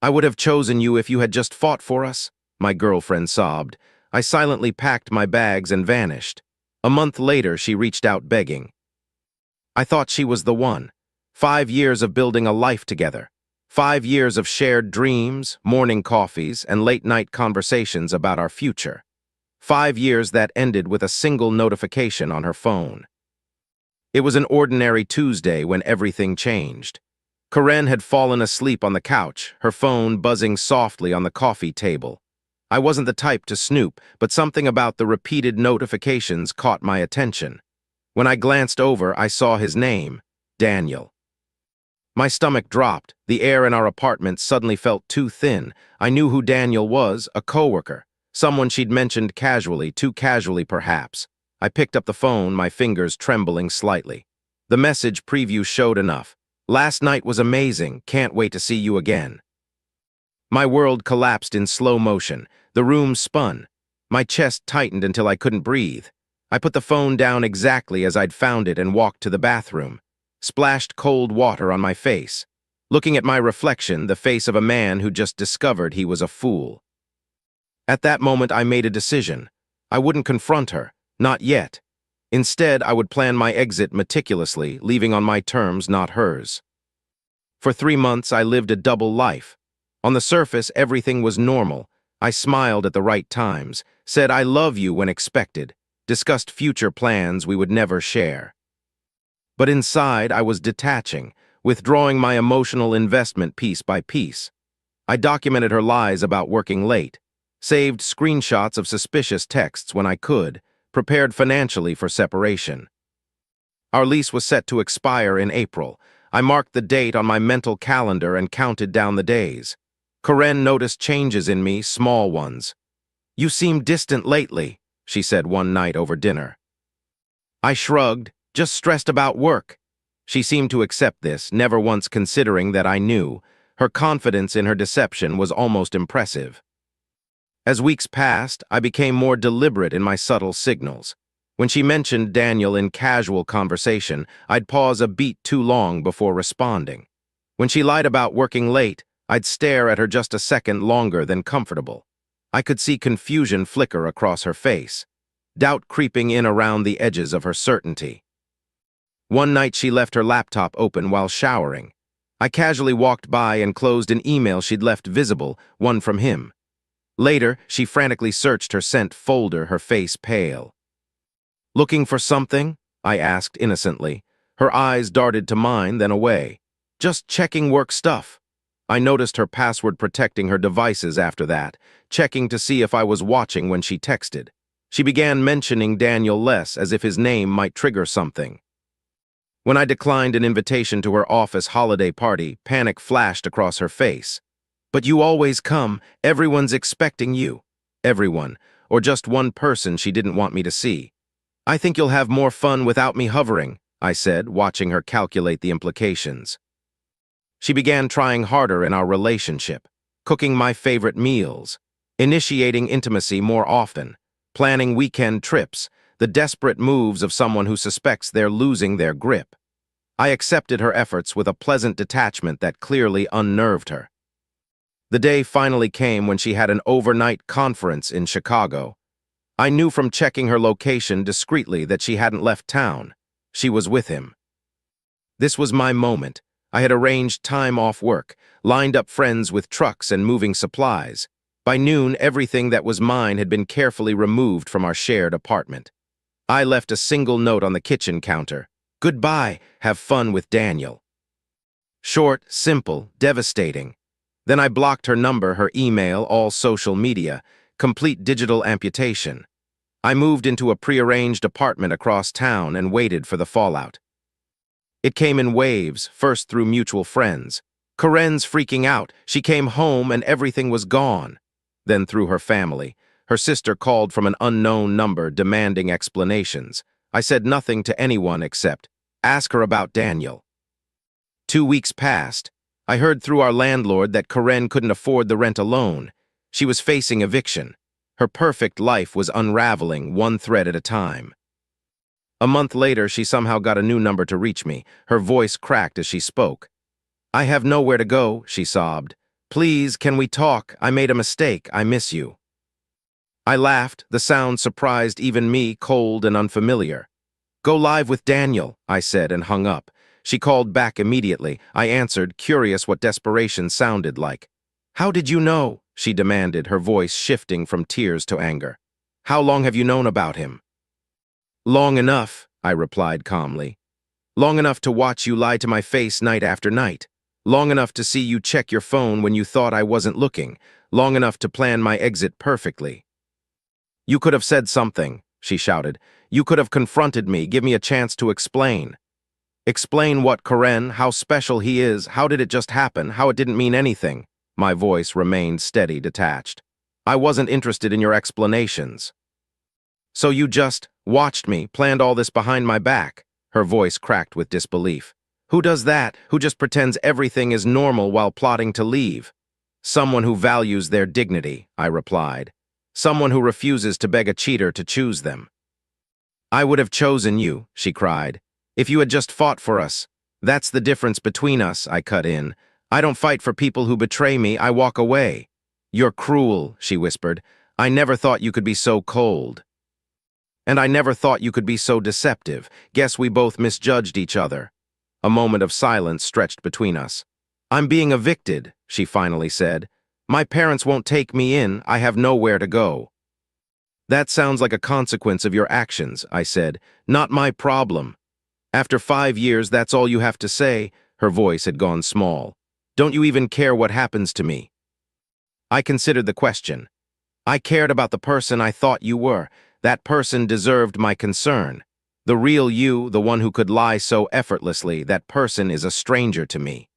I would have chosen you if you had just fought for us, my girlfriend sobbed. I silently packed my bags and vanished. A month later, she reached out begging. I thought she was the one. 5 years of building a life together. 5 years of shared dreams, morning coffees, and late-night conversations about our future. 5 years that ended with a single notification on her phone. It was an ordinary Tuesday when everything changed. Karen had fallen asleep on the couch, her phone buzzing softly on the coffee table. I wasn't the type to snoop, but something about the repeated notifications caught my attention. When I glanced over, I saw his name, Daniel. My stomach dropped. The air in our apartment suddenly felt too thin. I knew who Daniel was, a coworker. Someone she'd mentioned casually, too casually perhaps. I picked up the phone, my fingers trembling slightly. The message preview showed enough. Last night was amazing. Can't wait to see you again. My world collapsed in slow motion. The room spun. My chest tightened until I couldn't breathe. I put the phone down exactly as I'd found it and walked to the bathroom. Splashed cold water on my face. Looking at my reflection, the face of a man who just discovered he was a fool. At that moment, I made a decision. I wouldn't confront her. Not yet. Instead, I would plan my exit meticulously, leaving on my terms, not hers. For 3 months, I lived a double life. On the surface, everything was normal. I smiled at the right times, said I love you when expected, discussed future plans we would never share. But inside, I was detaching, withdrawing my emotional investment piece by piece. I documented her lies about working late, saved screenshots of suspicious texts when I could, prepared financially for separation. Our lease was set to expire in April. I marked the date on my mental calendar and counted down the days. Karen noticed changes in me, small ones. "You seem distant lately," she said one night over dinner. I shrugged, just stressed about work. She seemed to accept this, never once considering that I knew. Her confidence in her deception was almost impressive. As weeks passed, I became more deliberate in my subtle signals. When she mentioned Daniel in casual conversation, I'd pause a beat too long before responding. When she lied about working late, I'd stare at her just a second longer than comfortable. I could see confusion flicker across her face, doubt creeping in around the edges of her certainty. One night she left her laptop open while showering. I casually walked by and closed an email she'd left visible, one from him. Later, she frantically searched her sent folder, her face pale. "Looking for something?" I asked innocently. Her eyes darted to mine, then away. "Just checking work stuff." I noticed her password protecting her devices after that, checking to see if I was watching when she texted. She began mentioning Daniel less, as if his name might trigger something. When I declined an invitation to her office holiday party, panic flashed across her face. "But you always come. Everyone's expecting you." Everyone, or just one person she didn't want me to see. "I think you'll have more fun without me hovering," I said, watching her calculate the implications. She began trying harder in our relationship, cooking my favorite meals, initiating intimacy more often, planning weekend trips, the desperate moves of someone who suspects they're losing their grip. I accepted her efforts with a pleasant detachment that clearly unnerved her. The day finally came when she had an overnight conference in Chicago. I knew from checking her location discreetly that she hadn't left town. She was with him. This was my moment. I had arranged time off work, lined up friends with trucks and moving supplies. By noon, everything that was mine had been carefully removed from our shared apartment. I left a single note on the kitchen counter. "Goodbye, have fun with Daniel." Short, simple, devastating. Then I blocked her number, her email, all social media, complete digital amputation. I moved into a prearranged apartment across town and waited for the fallout. It came in waves, first through mutual friends. Karen's freaking out. She came home and everything was gone. Then through her family. Her sister called from an unknown number demanding explanations. I said nothing to anyone except, "Ask her about Daniel." 2 weeks passed. I heard through our landlord that Karen couldn't afford the rent alone. She was facing eviction. Her perfect life was unraveling, one thread at a time. A month later, she somehow got a new number to reach me. Her voice cracked as she spoke. "I have nowhere to go," she sobbed. Please, can we talk? I made a mistake. I miss you. I laughed. The sound surprised even me, cold and unfamiliar. Go live with Daniel, I said and hung up. She called back immediately. I answered, curious what desperation sounded like. How did you know? She demanded, her voice shifting from tears to anger. How long have you known about him? Long enough, I replied calmly. Long enough to watch you lie to my face night after night. Long enough to see you check your phone when you thought I wasn't looking. Long enough to plan my exit perfectly. You could have said something, she shouted. You could have confronted me, give me a chance to explain. Explain what, Karen, how special he is, how did it just happen, how it didn't mean anything. My voice remained steady, detached. I wasn't interested in your explanations. So you just watched me, planned all this behind my back. Her voice cracked with disbelief. Who does that? Who just pretends everything is normal while plotting to leave? Someone who values their dignity, I replied. Someone who refuses to beg a cheater to choose them. I would have chosen you, she cried, if you had just fought for us. That's the difference between us, I cut in. I don't fight for people who betray me, I walk away. You're cruel, she whispered. I never thought you could be so cold. And I never thought you could be so deceptive. Guess we both misjudged each other. A moment of silence stretched between us. I'm being evicted, she finally said. My parents won't take me in, I have nowhere to go. That sounds like a consequence of your actions, I said. Not my problem. After 5 years, that's all you have to say. Her voice had gone small. Don't you even care what happens to me? I considered the question. I cared about the person I thought you were. That person deserved my concern. The real you, the one who could lie so effortlessly, that person is a stranger to me.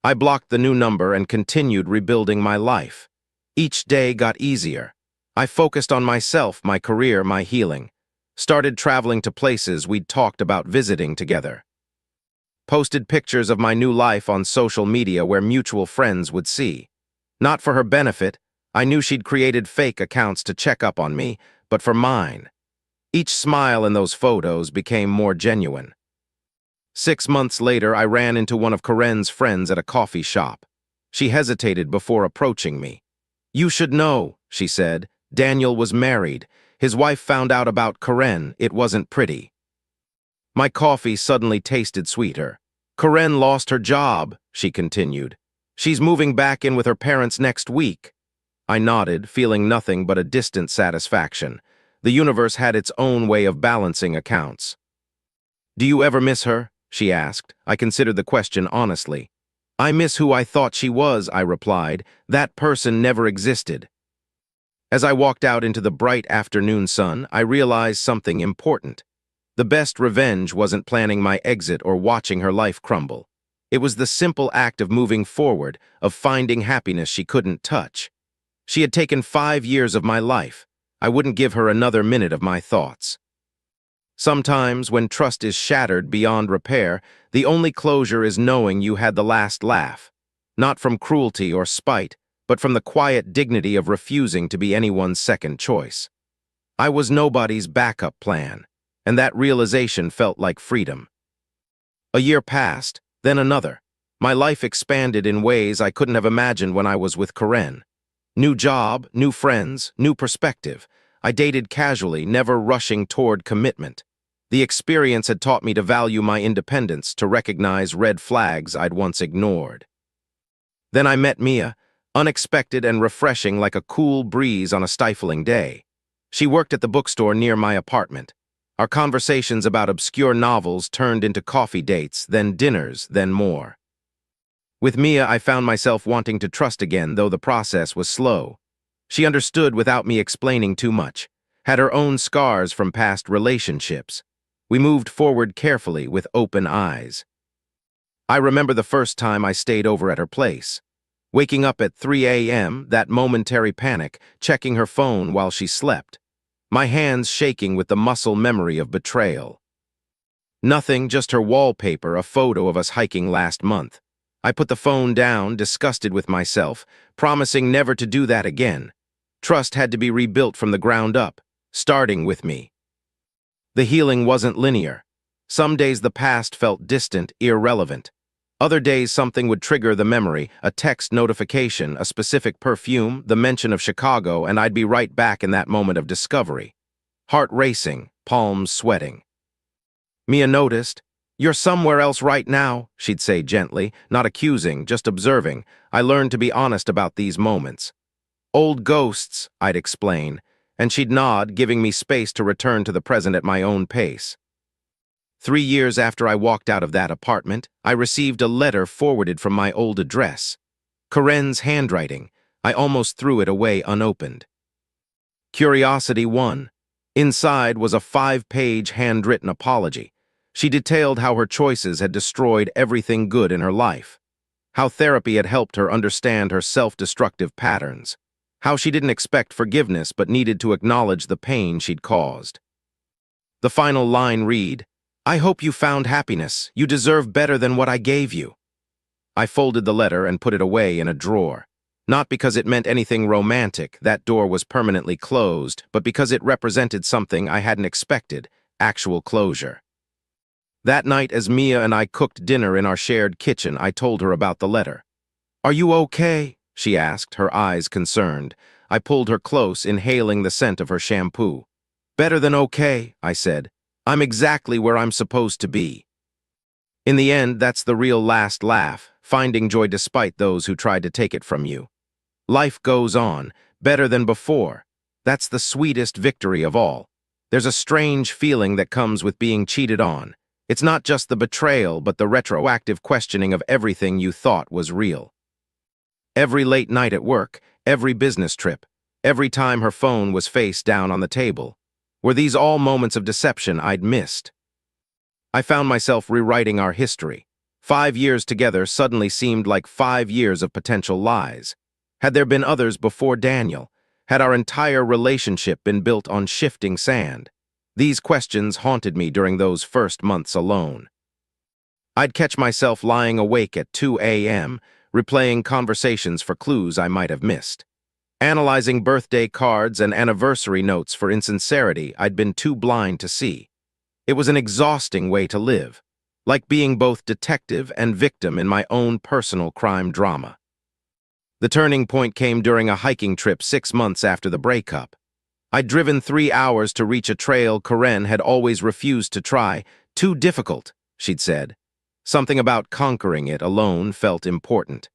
I blocked the new number and continued rebuilding my life. Each day got easier. I focused on myself, my career, my healing. Started traveling to places we'd talked about visiting together. Posted pictures of my new life on social media where mutual friends would see. Not for her benefit, I knew she'd created fake accounts to check up on me, but for mine. Each smile in those photos became more genuine. 6 months later, I ran into one of Karen's friends at a coffee shop. She hesitated before approaching me. You should know, she said. Daniel was married. His wife found out about Karen. It wasn't pretty. My coffee suddenly tasted sweeter. Karen lost her job, she continued. She's moving back in with her parents next week. I nodded, feeling nothing but a distant satisfaction. The universe had its own way of balancing accounts. Do you ever miss her? She asked. I considered the question honestly. I miss who I thought she was, I replied. That person never existed. As I walked out into the bright afternoon sun, I realized something important. The best revenge wasn't planning my exit or watching her life crumble. It was the simple act of moving forward, of finding happiness she couldn't touch. She had taken 5 years of my life. I wouldn't give her another minute of my thoughts. Sometimes, when trust is shattered beyond repair, the only closure is knowing you had the last laugh. Not from cruelty or spite, but from the quiet dignity of refusing to be anyone's second choice. I was nobody's backup plan, and that realization felt like freedom. A year passed, then another. My life expanded in ways I couldn't have imagined when I was with Karen. New job, new friends, new perspective. I dated casually, never rushing toward commitment. The experience had taught me to value my independence, to recognize red flags I'd once ignored. Then I met Mia, unexpected and refreshing like a cool breeze on a stifling day. She worked at the bookstore near my apartment. Our conversations about obscure novels turned into coffee dates, then dinners, then more. With Mia, I found myself wanting to trust again, though the process was slow. She understood without me explaining too much, had her own scars from past relationships. We moved forward carefully with open eyes. I remember the first time I stayed over at her place. Waking up at 3 a.m., that momentary panic, checking her phone while she slept. My hands shaking with the muscle memory of betrayal. Nothing, just her wallpaper, a photo of us hiking last month. I put the phone down, disgusted with myself, promising never to do that again. Trust had to be rebuilt from the ground up, starting with me. The healing wasn't linear. Some days the past felt distant, irrelevant. Other days something would trigger the memory, a text notification, a specific perfume, the mention of Chicago, and I'd be right back in that moment of discovery. Heart racing, palms sweating. Mia noticed. "You're somewhere else right now," she'd say gently, not accusing, just observing. I learned to be honest about these moments. "Old ghosts," I'd explain, and she'd nod, giving me space to return to the present at my own pace. 3 years after I walked out of that apartment, I received a letter forwarded from my old address. Corinne's handwriting. I almost threw it away unopened. Curiosity 1. Inside was a 5-page handwritten apology. She detailed how her choices had destroyed everything good in her life, how therapy had helped her understand her self-destructive patterns, how she didn't expect forgiveness but needed to acknowledge the pain she'd caused. The final line read, "I hope you found happiness. You deserve better than what I gave you." I folded the letter and put it away in a drawer. Not because it meant anything romantic, that door was permanently closed, but because it represented something I hadn't expected, actual closure. That night, as Mia and I cooked dinner in our shared kitchen, I told her about the letter. "Are you okay?" she asked, her eyes concerned. I pulled her close, inhaling the scent of her shampoo. "Better than okay," I said. "I'm exactly where I'm supposed to be." In the end, that's the real last laugh, finding joy despite those who tried to take it from you. Life goes on, better than before. That's the sweetest victory of all. There's a strange feeling that comes with being cheated on. It's not just the betrayal, but the retroactive questioning of everything you thought was real. Every late night at work, every business trip, every time her phone was face down on the table, were these all moments of deception I'd missed? I found myself rewriting our history. 5 years together suddenly seemed like 5 years of potential lies. Had there been others before Daniel? Had our entire relationship been built on shifting sand? These questions haunted me during those first months alone. I'd catch myself lying awake at 2 a.m., replaying conversations for clues I might have missed, analyzing birthday cards and anniversary notes for insincerity I'd been too blind to see. It was an exhausting way to live, like being both detective and victim in my own personal crime drama. The turning point came during a hiking trip 6 months after the breakup. I'd driven 3 hours to reach a trail Corinne had always refused to try. "Too difficult," she'd said. Something about conquering it alone felt important.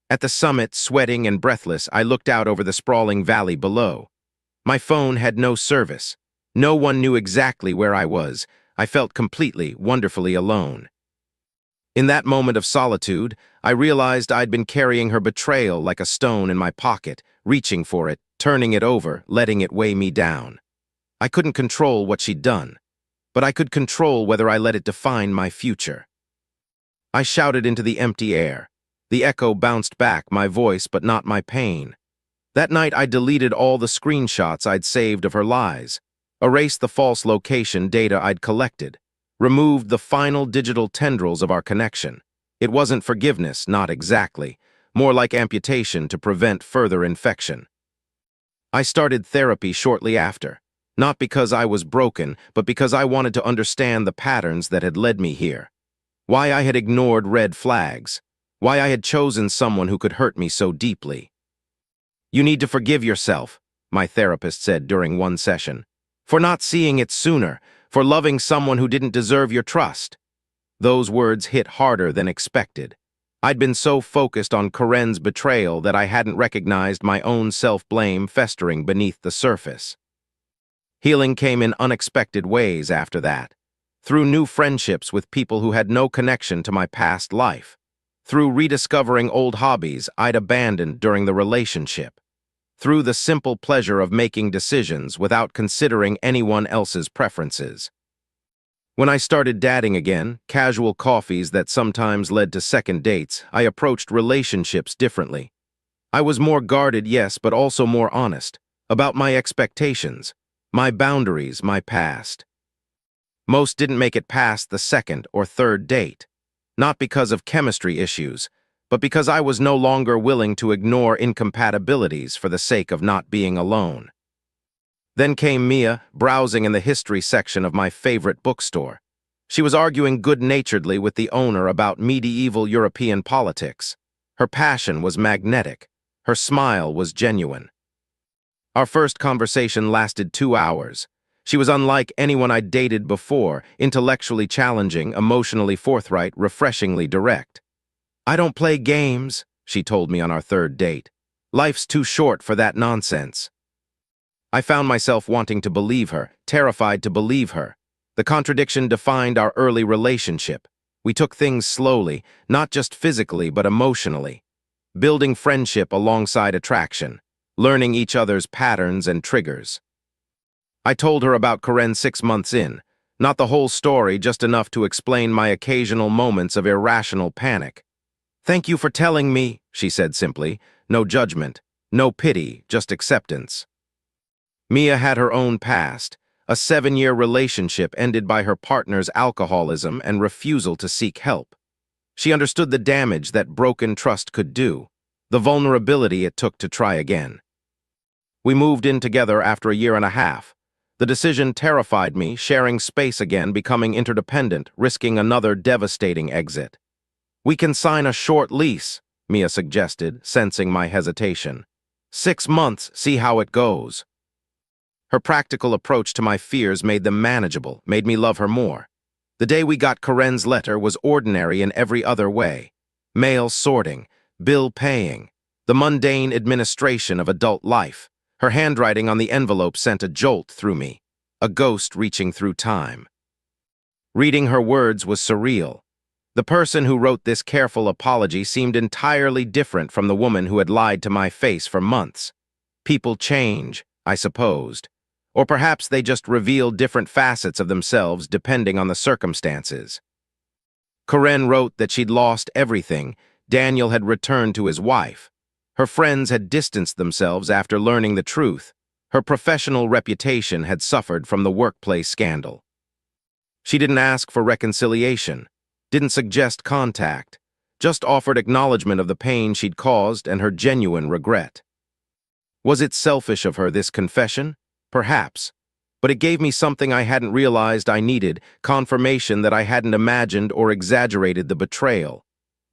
At the summit, sweating and breathless, I looked out over the sprawling valley below. My phone had no service. No one knew exactly where I was. I felt completely, wonderfully alone. In that moment of solitude, I realized I'd been carrying her betrayal like a stone in my pocket, reaching for it, turning it over, letting it weigh me down. I couldn't control what she'd done, but I could control whether I let it define my future. I shouted into the empty air. The echo bounced back, my voice but not my pain. That night I deleted all the screenshots I'd saved of her lies, erased the false location data I'd collected, removed the final digital tendrils of our connection. It wasn't forgiveness, not exactly, more like amputation to prevent further infection. I started therapy shortly after, not because I was broken, but because I wanted to understand the patterns that had led me here. Why I had ignored red flags, why I had chosen someone who could hurt me so deeply. "You need to forgive yourself," my therapist said during one session, "for not seeing it sooner, for loving someone who didn't deserve your trust." Those words hit harder than expected. I'd been so focused on Corinne's betrayal that I hadn't recognized my own self-blame festering beneath the surface. Healing came in unexpected ways after that, through new friendships with people who had no connection to my past life, through rediscovering old hobbies I'd abandoned during the relationship, through the simple pleasure of making decisions without considering anyone else's preferences. When I started dating again, casual coffees that sometimes led to second dates, I approached relationships differently. I was more guarded, yes, but also more honest, about my expectations, my boundaries, my past. Most didn't make it past the second or third date, not because of chemistry issues, but because I was no longer willing to ignore incompatibilities for the sake of not being alone. Then came Mia, browsing in the history section of my favorite bookstore. She was arguing good-naturedly with the owner about medieval European politics. Her passion was magnetic. Her smile was genuine. Our first conversation lasted 2 hours. She was unlike anyone I'd dated before, intellectually challenging, emotionally forthright, refreshingly direct. "I don't play games," she told me on our third date. "Life's too short for that nonsense." I found myself wanting to believe her, terrified to believe her. The contradiction defined our early relationship. We took things slowly, not just physically but emotionally, building friendship alongside attraction, learning each other's patterns and triggers. I told her about Karen 6 months in, not the whole story, just enough to explain my occasional moments of irrational panic. "Thank you for telling me," she said simply. No judgment, no pity, just acceptance. Mia had her own past. A 7-year relationship ended by her partner's alcoholism and refusal to seek help. She understood the damage that broken trust could do, the vulnerability it took to try again. We moved in together after a year and a half. The decision terrified me, sharing space again, becoming interdependent, risking another devastating exit. "We can sign a short lease," Mia suggested, sensing my hesitation. 6 months, see how it goes." Her practical approach to my fears made them manageable, made me love her more. The day we got Karen's letter was ordinary in every other way. Mail sorting, bill paying, the mundane administration of adult life. Her handwriting on the envelope sent a jolt through me, a ghost reaching through time. Reading her words was surreal. The person who wrote this careful apology seemed entirely different from the woman who had lied to my face for months. People change, I supposed. Or perhaps they just reveal different facets of themselves depending on the circumstances. Karen wrote that she'd lost everything. Daniel had returned to his wife. Her friends had distanced themselves after learning the truth. Her professional reputation had suffered from the workplace scandal. She didn't ask for reconciliation, didn't suggest contact, just offered acknowledgement of the pain she'd caused and her genuine regret. Was it selfish of her, this confession? Perhaps. But it gave me something I hadn't realized I needed, confirmation that I hadn't imagined or exaggerated the betrayal,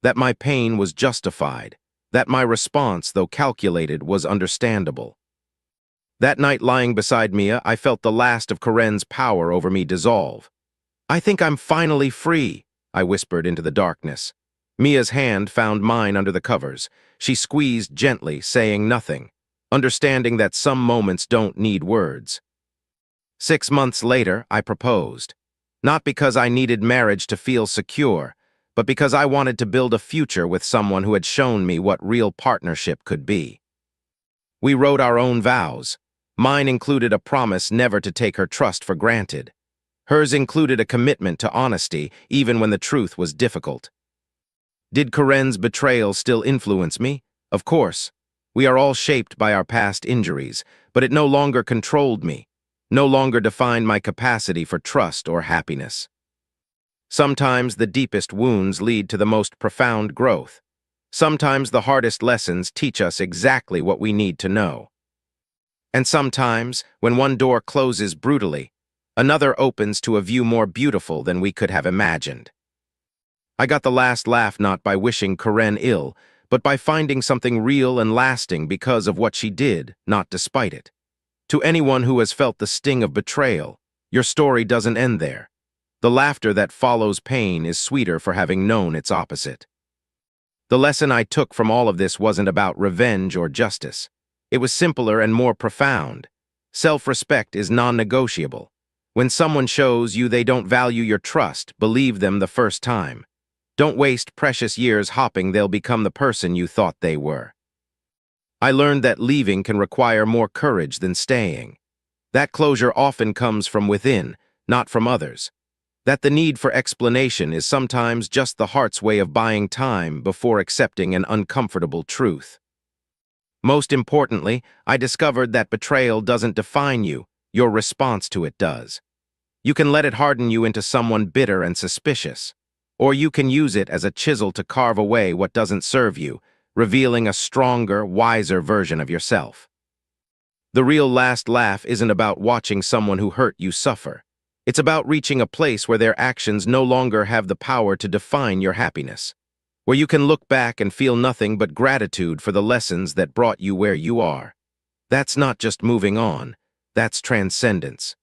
that my pain was justified, that my response, though calculated, was understandable. That night lying beside Mia, I felt the last of Karen's power over me dissolve. "I think I'm finally free," I whispered into the darkness. Mia's hand found mine under the covers. She squeezed gently, saying nothing, understanding that some moments don't need words. 6 months later, I proposed. Not because I needed marriage to feel secure, but because I wanted to build a future with someone who had shown me what real partnership could be. We wrote our own vows. Mine included a promise never to take her trust for granted. Hers included a commitment to honesty, even when the truth was difficult. Did Karen's betrayal still influence me? Of course. We are all shaped by our past injuries, but it no longer controlled me, no longer defined my capacity for trust or happiness. Sometimes the deepest wounds lead to the most profound growth. Sometimes the hardest lessons teach us exactly what we need to know. And sometimes, when one door closes brutally, another opens to a view more beautiful than we could have imagined. I got the last laugh not by wishing Karen ill, but by finding something real and lasting because of what she did, not despite it. To anyone who has felt the sting of betrayal, your story doesn't end there. The laughter that follows pain is sweeter for having known its opposite. The lesson I took from all of this wasn't about revenge or justice. It was simpler and more profound. Self-respect is non-negotiable. When someone shows you they don't value your trust, believe them the first time. Don't waste precious years hoping they'll become the person you thought they were. I learned that leaving can require more courage than staying. That closure often comes from within, not from others. That the need for explanation is sometimes just the heart's way of buying time before accepting an uncomfortable truth. Most importantly, I discovered that betrayal doesn't define you, your response to it does. You can let it harden you into someone bitter and suspicious, or you can use it as a chisel to carve away what doesn't serve you, revealing a stronger, wiser version of yourself. The real last laugh isn't about watching someone who hurt you suffer. It's about reaching a place where their actions no longer have the power to define your happiness, where you can look back and feel nothing but gratitude for the lessons that brought you where you are. That's not just moving on, that's transcendence.